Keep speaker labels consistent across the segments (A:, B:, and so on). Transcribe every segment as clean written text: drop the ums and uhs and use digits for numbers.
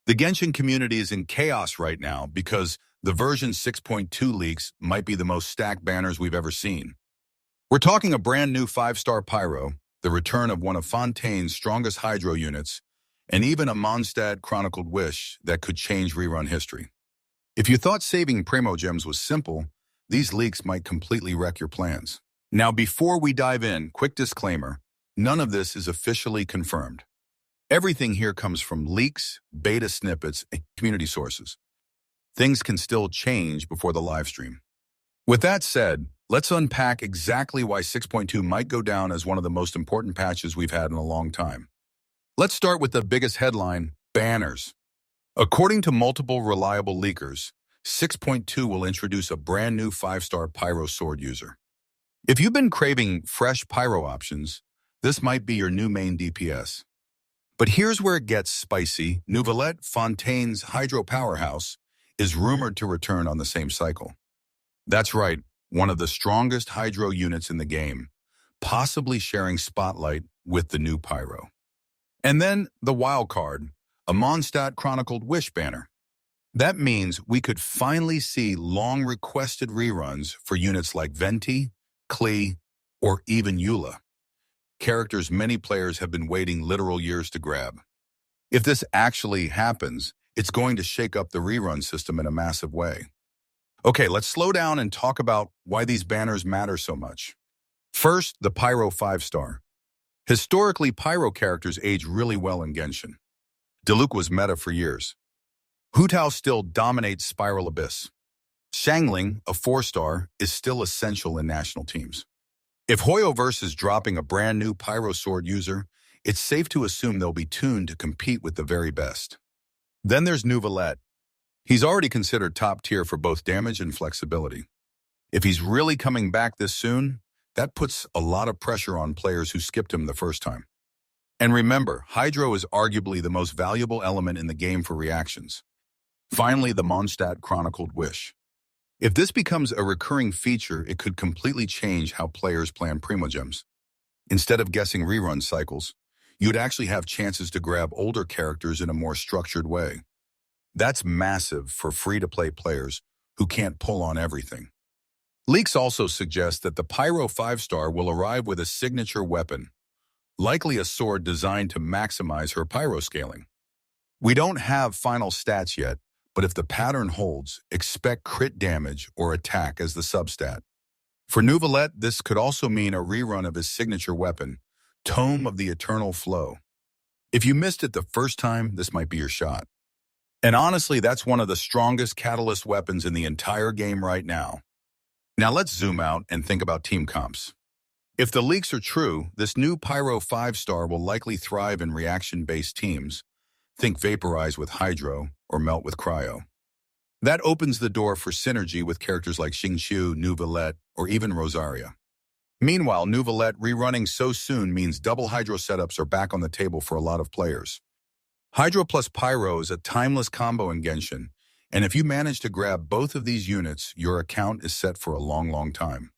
A: The Genshin community is in chaos right now because the version 6.2 leaks might be the most stacked banners we've ever seen. We're talking a brand new 5-star Pyro, the return of one of Fontaine's strongest Hydro units, and even a Mondstadt Chronicled Wish that could change rerun history. If you thought saving Primogems was simple, these leaks might completely wreck your plans. Now, before we dive in, quick disclaimer, none of this is officially confirmed. Everything here comes from leaks, beta snippets, and community sources. Things can still change before the live stream. With that said, let's unpack exactly why 6.2 might go down as one of the most important patches we've had in a long time. Let's start with the biggest headline, banners. According to multiple reliable leakers, 6.2 will introduce a brand new 5-star Pyro sword user. If you've been craving fresh Pyro options, this might be your new main DPS. But here's where it gets spicy. Neuvillette, Fontaine's Hydro powerhouse, is rumored to return on the same cycle. That's right, one of the strongest Hydro units in the game, possibly sharing spotlight with the new Pyro. And then the wild card, a Mondstadt Chronicled Wish banner. That means we could finally see long-requested reruns for units like Venti, Klee, or even Eula. Characters many players have been waiting literal years to grab. If this actually happens, it's going to shake up the rerun system in a massive way. Okay, let's slow down and talk about why these banners matter so much. First, the Pyro 5-star. Historically, Pyro characters age really well in Genshin. Diluc was meta for years. Hu Tao still dominates Spiral Abyss. Xiangling, a 4-star, is still essential in national teams. If Hoyoverse is dropping a brand new Pyro sword user, it's safe to assume they'll be tuned to compete with the very best. Then there's Neuvillette. He's already considered top tier for both damage and flexibility. If he's really coming back this soon, that puts a lot of pressure on players who skipped him the first time. And remember, Hydro is arguably the most valuable element in the game for reactions. Finally, the Mondstadt Chronicled Wish. If this becomes a recurring feature, it could completely change how players plan Primogems. Instead of guessing rerun cycles, you'd actually have chances to grab older characters in a more structured way. That's massive for free-to-play players who can't pull on everything. Leaks also suggest that the Pyro 5-star will arrive with a signature weapon, likely a sword designed to maximize her Pyro scaling. We don't have final stats yet, but if the pattern holds, expect crit damage or attack as the substat. For Neuvillette, this could also mean a rerun of his signature weapon, Tome of the Eternal Flow. If you missed it the first time, this might be your shot. And honestly, that's one of the strongest catalyst weapons in the entire game right now. Now let's zoom out and think about team comps. If the leaks are true, this new Pyro 5-star will likely thrive in reaction-based teams. Think Vaporize with Hydro or Melt with Cryo. That opens the door for synergy with characters like Xingqiu, Neuvillette, or even Rosaria. Meanwhile, Neuvillette rerunning so soon means double Hydro setups are back on the table for a lot of players. Hydro plus Pyro is a timeless combo in Genshin, and if you manage to grab both of these units, your account is set for a long, long time.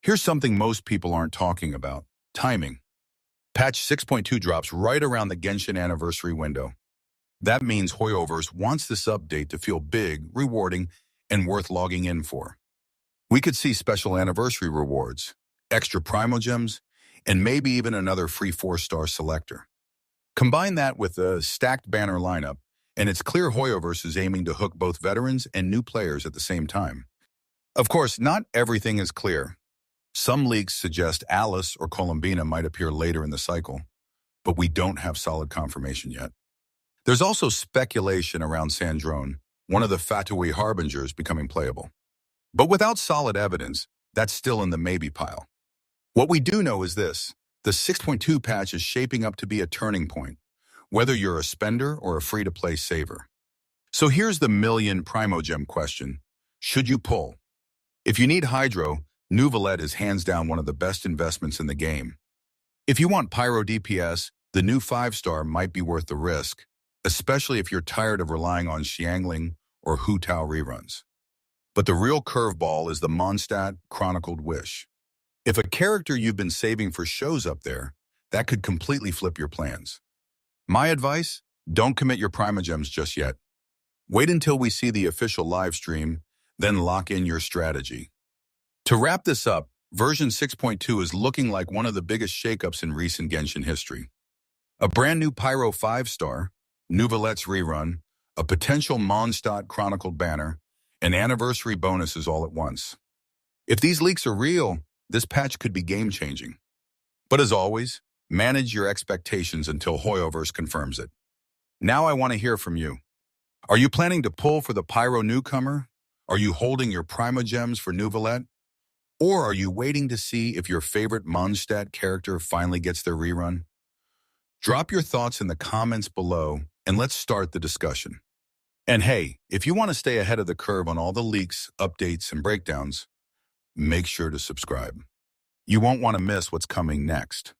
A: Here's something most people aren't talking about: timing. Patch 6.2 drops right around the Genshin anniversary window. That means Hoyoverse wants this update to feel big, rewarding, and worth logging in for. We could see special anniversary rewards, extra Primogems, and maybe even another free 4-star selector. Combine that with a stacked banner lineup, and it's clear Hoyoverse is aiming to hook both veterans and new players at the same time. Of course, not everything is clear. Some leaks suggest Alice or Columbina might appear later in the cycle, but we don't have solid confirmation yet. There's also speculation around Sandrone, one of the Fatui Harbingers, becoming playable. But without solid evidence, that's still in the maybe pile. What we do know is this: the 6.2 patch is shaping up to be a turning point, whether you're a spender or a free-to-play saver. So here's the million Primogem question: should you pull? If you need Hydro, Neuvillette is hands down one of the best investments in the game. If you want Pyro DPS, the new 5-star might be worth the risk, especially if you're tired of relying on Xiangling or Hu Tao reruns. But the real curveball is the Mondstadt Chronicled Wish. If a character you've been saving for shows up there, that could completely flip your plans. My advice? Don't commit your Primogems just yet. Wait until we see the official live stream, then lock in your strategy. To wrap this up, version 6.2 is looking like one of the biggest shakeups in recent Genshin history. A brand new Pyro 5-star, Neuvillette's rerun, a potential Mondstadt Chronicled banner, and anniversary bonuses all at once. If these leaks are real, this patch could be game-changing. But as always, manage your expectations until Hoyoverse confirms it. Now I want to hear from you. Are you planning to pull for the Pyro newcomer? Are you holding your Primogems for Neuvillette? Or are you waiting to see if your favorite Mondstadt character finally gets their rerun? Drop your thoughts in the comments below and let's start the discussion. And hey, if you want to stay ahead of the curve on all the leaks, updates, and breakdowns, make sure to subscribe. You won't want to miss what's coming next.